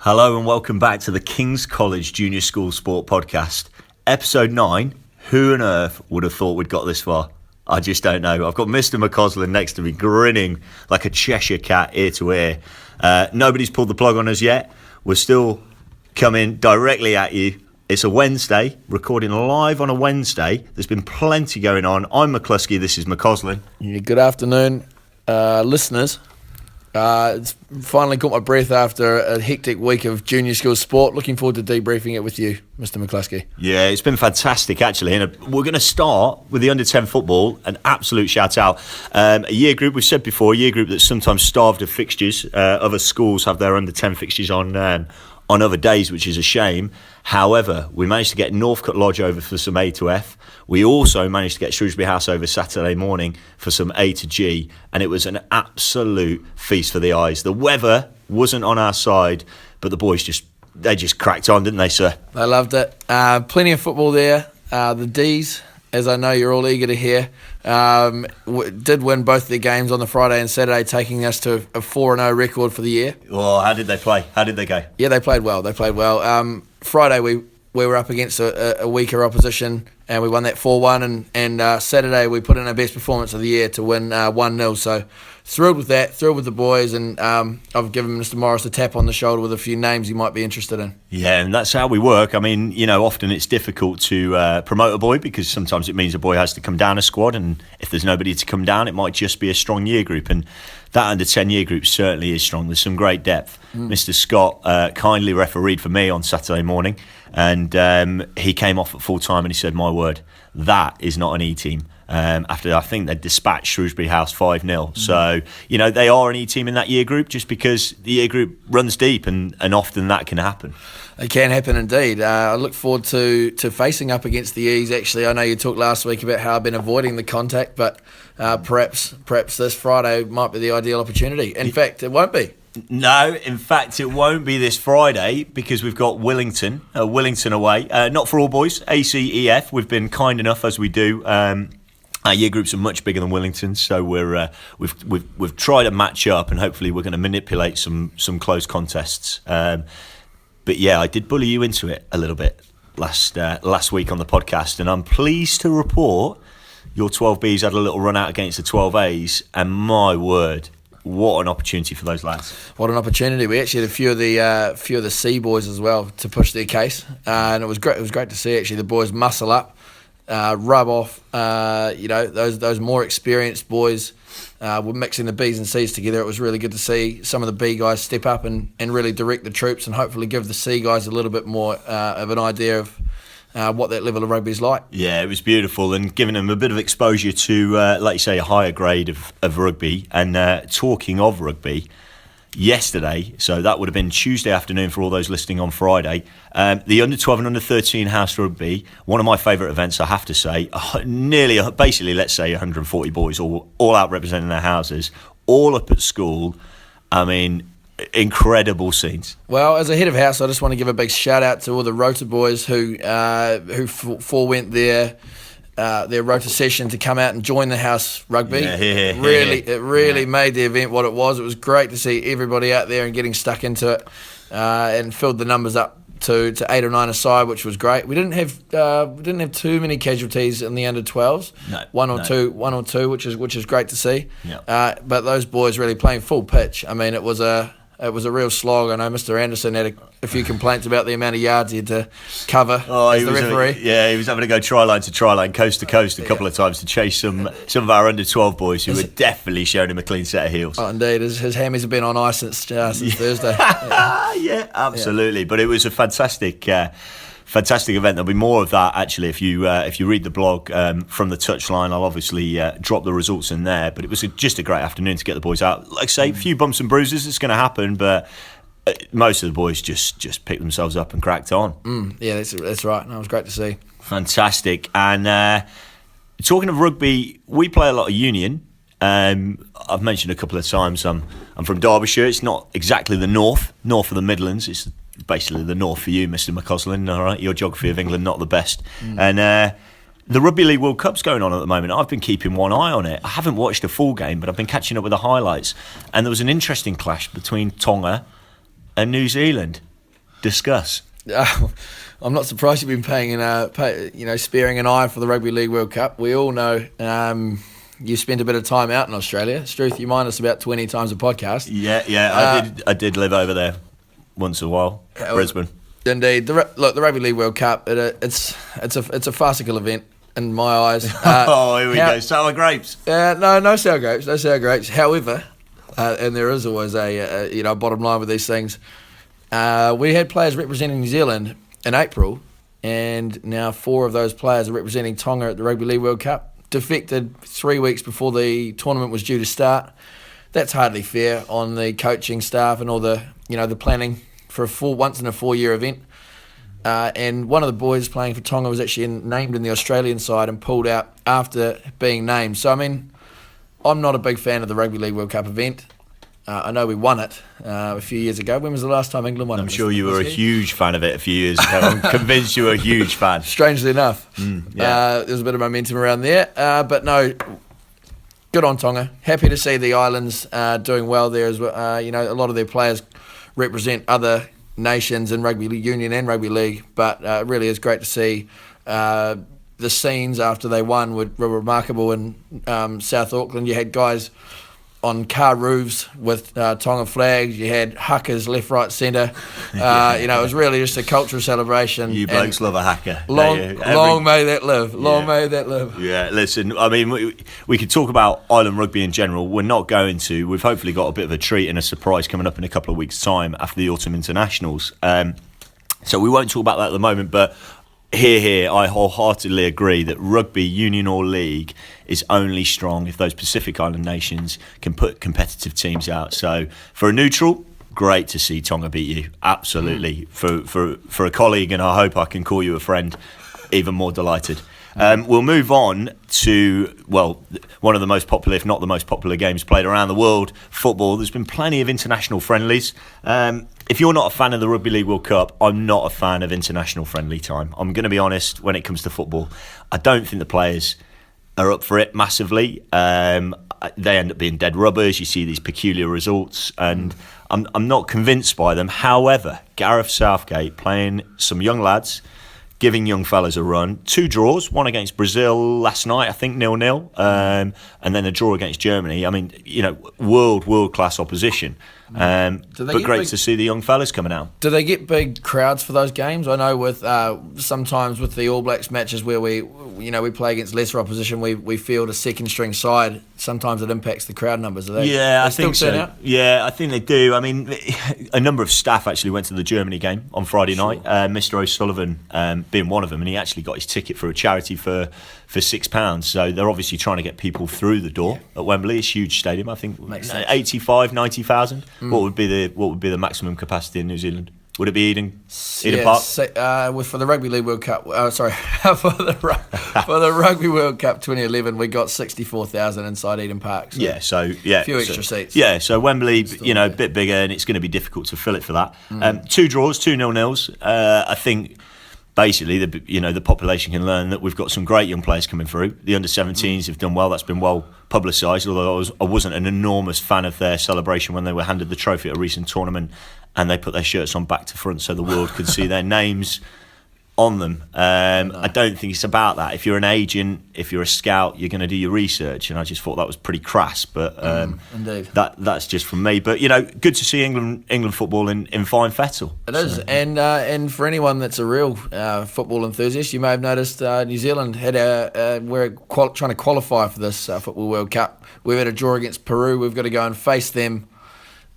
Hello and welcome back to the King's College Junior School Sport Podcast. Episode 9. Who on earth would have thought we'd got this far? I just don't know. I've got Mr. McCausland next to me grinning like a Cheshire cat ear to ear. Nobody's pulled the plug on us yet. We're still coming directly at you. It's a Wednesday, recording live on a Wednesday. There's been plenty going on. I'm McCluskey, this is McCausland. Yeah, good afternoon, listeners. It's finally caught my breath after a hectic week of junior school sport. Looking forward to debriefing it with you, Mr. McCluskey. Yeah, it's been fantastic, actually. And we're going to start with the under-10 football. An absolute shout-out. A year group, we've said before, a year group that's sometimes starved of fixtures. Other schools have their under-10 fixtures on other days, which is a shame. However, we managed to get Northcote Lodge over for some A to F. We also managed to get Shrewsbury House over Saturday morning for some A to G, and it was an absolute feast for the eyes. The weather wasn't on our side, but the boys just cracked on, didn't they, sir? They loved it. Plenty of football there. The D's, as I know you're all eager to hear, did win both their games on the Friday and Saturday, taking us to a 4-0 record for the year. Well, how did they play? How did they go? Yeah, they played well. Friday we were up against a weaker opposition and we won that 4-1, and Saturday we put in our best performance of the year to win 1-0. So thrilled with that, thrilled with the boys, and I've given Mr. Morris a tap on the shoulder with a few names you might be interested in. Yeah, and that's how we work. I mean, often it's difficult to promote a boy because sometimes it means a boy has to come down a squad, and if there's nobody to come down, it might just be a strong year group, and that under-10 year group certainly is strong. There's some great depth. Mr. Scott kindly refereed for me on Saturday morning, and he came off at full time and he said, my word, that is not an E team. After I think they dispatched Shrewsbury House 5-0. So, they are an E team in that year group just because the year group runs deep and often that can happen. It can happen indeed. I look forward to facing up against the E's. Actually, I know you talked last week about how I've been avoiding the contact, but perhaps this Friday might be the ideal opportunity. In fact, it won't be. No, in fact, it won't be this Friday because we've got Wellington away. Not for all boys, ACEF. We've been kind enough, as we do. Our year groups are much bigger than Wellington, so we've tried to match up, and hopefully we're going to manipulate some close contests. But yeah, I did bully you into it a little bit last week on the podcast, and I'm pleased to report your 12Bs had a little run out against the 12As, and my word, what an opportunity for those lads! What an opportunity! We actually had a few of the C boys as well to push their case, and it was great. It was great to see actually the boys muscle up, rub off. Those more experienced boys were mixing the B's and C's together. It was really good to see some of the B guys step up and really direct the troops, and hopefully give the C guys a little bit more of an idea of what that level of rugby is like. Yeah, it was beautiful, and giving them a bit of exposure to, like you say, a higher grade of rugby. And talking of rugby, yesterday, so that would have been Tuesday afternoon for all those listening on Friday, the under-12 and under-13 house rugby, one of my favourite events, I have to say, basically, let's say 140 boys all out representing their houses, all up at school. I mean, incredible scenes. Well, as a head of house, I just want to give a big shout out to all the Rota boys who forewent their Rota session to come out and join the house rugby. It really made the event what it was. It was great to see everybody out there and getting stuck into it, and filled the numbers up to 8 or 9 aside, which was great. We didn't have too many casualties in the under 12s. No, one or two, which is great to see. Yeah. But those boys really playing full pitch. I mean, it was a real slog. I know Mr. Anderson had a few complaints about the amount of yards he had to cover as the referee. He was having to go try line to try line, coast to coast a couple of times to chase some of our under 12 boys who were definitely showing him a clean set of heels. Oh, indeed, his hammies have been on ice since Thursday. Yeah, absolutely. But it was a fantastic event. There'll be more of that actually if you read the blog from the touchline. I'll obviously drop the results in there, but it was just a great afternoon to get the boys out. Like I say, a few bumps and bruises, it's going to happen, but most of the boys just picked themselves up and cracked on. Yeah, that's right. That was great to see. Fantastic. And talking of rugby, we play a lot of union. I've mentioned a couple of times I'm from Derbyshire. It's not exactly the north of the Midlands. It's basically the north for you, Mr. McCausland. All right, your geography of England not the best. And the Rugby League World Cup's going on at the moment. I've been keeping one eye on it. I haven't watched a full game, but I've been catching up with the highlights. And there was an interesting clash between Tonga and New Zealand. Discuss. I'm not surprised you've been sparing an eye for the Rugby League World Cup. We all know you spent a bit of time out in Australia. Struth, you mind us about 20 times a podcast. Yeah, I did live over there once in a while, Brisbane. Indeed. The Rugby League World Cup, it's a farcical event in my eyes. Here we go, sour grapes. No sour grapes. However, and there is always a bottom line with these things. We had players representing New Zealand in April, and now 4 of those players are representing Tonga at the Rugby League World Cup. Defected 3 weeks before the tournament was due to start. That's hardly fair on the coaching staff and all the planning for once in a 4-year event. And one of the boys playing for Tonga was actually named in the Australian side and pulled out after being named. So, I mean, I'm not a big fan of the Rugby League World Cup event. I know we won it a few years ago. When was the last time England won it? I'm sure you were a huge fan of it a few years ago. I'm convinced you were a huge fan. Strangely enough. There's a bit of momentum around there. But no, good on Tonga. Happy to see the islands doing well there as well. A lot of their players represent other nations in rugby union and rugby league, but it really is great to see the scenes after they won were remarkable in South Auckland. You had guys on car roofs with Tonga flags. You had huckers left, right, centre. It was really just a cultural celebration. You blokes love a haka. Long may that live. May that live. Yeah, listen, I mean, we could talk about Island rugby in general. We're not going to. We've hopefully got a bit of a treat and a surprise coming up in a couple of weeks' time after the autumn internationals. So we won't talk about that at the moment, but here, I wholeheartedly agree that rugby, union or league, is only strong if those Pacific Island nations can put competitive teams out. So for a neutral, great to see Tonga beat you. Absolutely. For a colleague, and I hope I can call you a friend, even more delighted. We'll move on to, one of the most popular, if not the most popular games played around the world, football. There's been plenty of international friendlies. If you're not a fan of the Rugby League World Cup, I'm not a fan of international friendly time. I'm going to be honest when it comes to football. I don't think the players are up for it massively. They end up being dead rubbers. You see these peculiar results, and I'm not convinced by them. However, Gareth Southgate playing some young lads, giving young fellas a run. 2 draws, one against Brazil last night, I think 0-0, and then a draw against Germany. I mean, world class opposition. But great to see the young fellas coming out. Do they get big crowds for those games? I know with sometimes with the All Blacks matches where we play against lesser opposition, we field a second string side. Sometimes it impacts the crowd numbers. I think so. Yeah, I think they do. I mean, a number of staff actually went to the Germany game on Friday night. Mr. O'Sullivan being one of them, and he actually got his ticket for a charity for £6. So they're obviously trying to get people through the door at Wembley. It's a huge stadium. I think 85, 90,000. What would be the maximum capacity in New Zealand? Would it be Eden Park? For the Rugby League World Cup, for the Rugby World Cup 2011, we got 64,000 inside Eden Park. So a few extra seats. Yeah, so Wembley, a bit bigger, and it's going to be difficult to fill it for that. 2 draws, 2 0-0s. I think basically the population can learn that we've got some great young players coming through. The under-17s have done well. That's been well publicised, although I wasn't an enormous fan of their celebration when they were handed the trophy at a recent tournament and they put their shirts on back to front so the world could see their names on them. I don't think it's about that. If you're an agent, if you're a scout, you're going to do your research, and I just thought that was pretty crass. But that's just from me. But good to see England football in fine fettle. It is, and for anyone that's a real football enthusiast, you may have noticed New Zealand had we're trying to qualify for this Football World Cup. We've had a draw against Peru. We've got to go and face them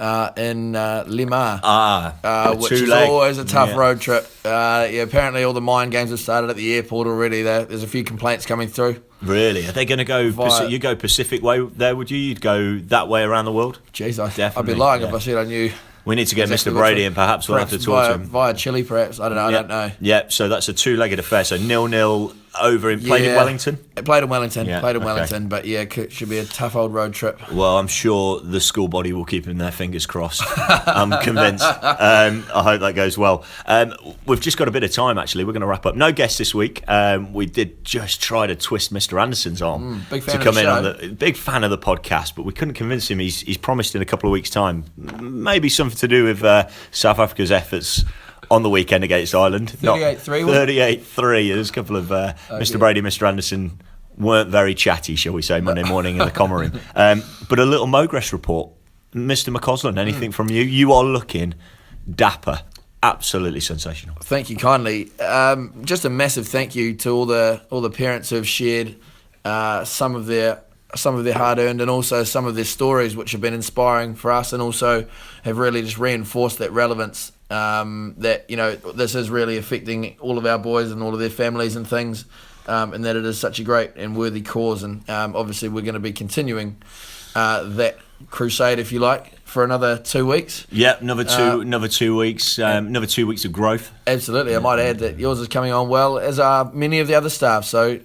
in Lima, which is always a tough road trip. Apparently all the mind games have started at the airport already. There's a few complaints coming through. Really? Are they going to go? You go Pacific way there? Would you? You'd go that way around the world? Jeez, I'd be lying if I said I knew. We need to get Mr. Brady in, perhaps we'll have to talk to him. Via Chile, perhaps. I don't know. Yeah, so that's a 2-legged affair. So 0-0 over in Wellington? Played in Wellington, but it should be a tough old road trip. Well, I'm sure the school body will keep their fingers crossed. I'm convinced. I hope that goes well. We've just got a bit of time, actually. We're going to wrap up. No guests this week. We did just try to twist Mr. Anderson's arm big fan to come of the in show. Big fan of the podcast, but we couldn't convince him. He's promised in a couple of weeks' time. Maybe something to do with South Africa's efforts on the weekend against Ireland. 38-3. 38-3. There's a couple of Mr. Brady, Mr. Anderson weren't very chatty, shall we say, Monday morning in the common room. But a little Mogres report. Mr. McCausland, anything from you? You are looking dapper. Absolutely sensational. Thank you kindly. Just a massive thank you to all the parents who have shared some of their hard-earned and also some of their stories, which have been inspiring for us, and also have really just reinforced that relevance that this is really affecting all of our boys and all of their families and things, and that it is such a great and worthy cause. And obviously, we're going to be continuing that crusade, if you like, for another 2 weeks. Yep, another 2 weeks. Another 2 weeks of growth. Absolutely. I might add that yours is coming on well, as are many of the other staff. So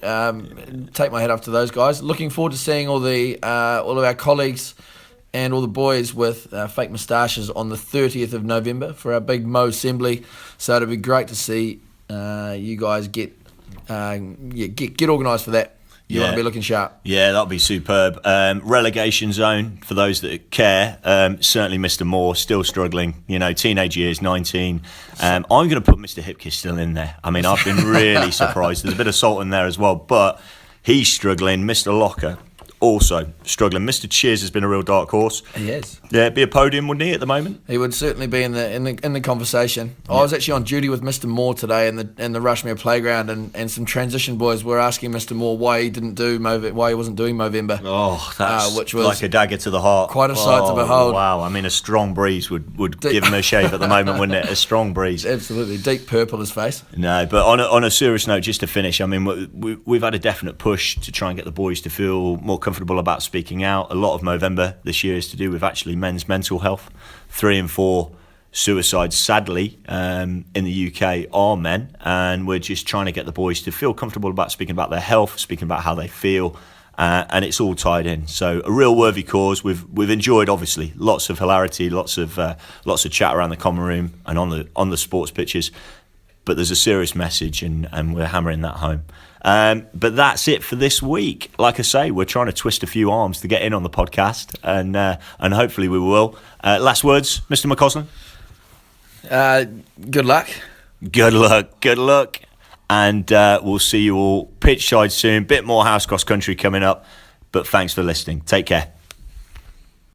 take my hat off to those guys. Looking forward to seeing all of our colleagues and all the boys with fake moustaches on the 30th of November for our big Mo assembly. So it'll be great to see you guys get organised for that. You want to be looking sharp. Yeah, that'll be superb. Relegation zone, for those that care. Certainly Mr. Moore, still struggling. Teenage years, 19. I'm going to put Mr. Hipkiss still in there. I mean, I've been really surprised. There's a bit of salt in there as well. But he's struggling. Mr. Locker, also struggling. Mr. Cheers has been a real dark horse. He is. Yeah, be a podium, wouldn't he, at the moment? He would certainly be in the conversation. Yeah. I was actually on duty with Mr. Moore today in the Rushmere playground, and some transition boys were asking Mr. Moore why he wasn't doing Movember. Oh, that's which was like a dagger to the heart. Quite a sight to behold. Wow, I mean, a strong breeze would give him a shave at the moment, wouldn't it? A strong breeze. Absolutely, deep purple his face. No, but on a serious note, just to finish, I mean, we've had a definite push to try and get the boys to feel more comfortable about speaking out. A lot of Movember this year is to do with actually men's mental health. 3 in 4 suicides, sadly, in the UK are men, and we're just trying to get the boys to feel comfortable about speaking about their health, speaking about how they feel, and it's all tied in. So a real worthy cause. We've enjoyed, obviously, lots of hilarity, lots of chat around the common room and on the sports pitches, but there's a serious message, and we're hammering that home. But that's it for this week. Like I say, we're trying to twist a few arms to get in on the podcast, and hopefully we will. Last words, Mr. McCausland? Good luck. Good luck. And we'll see you all pitch side soon. Bit more house cross country coming up. But thanks for listening. Take care.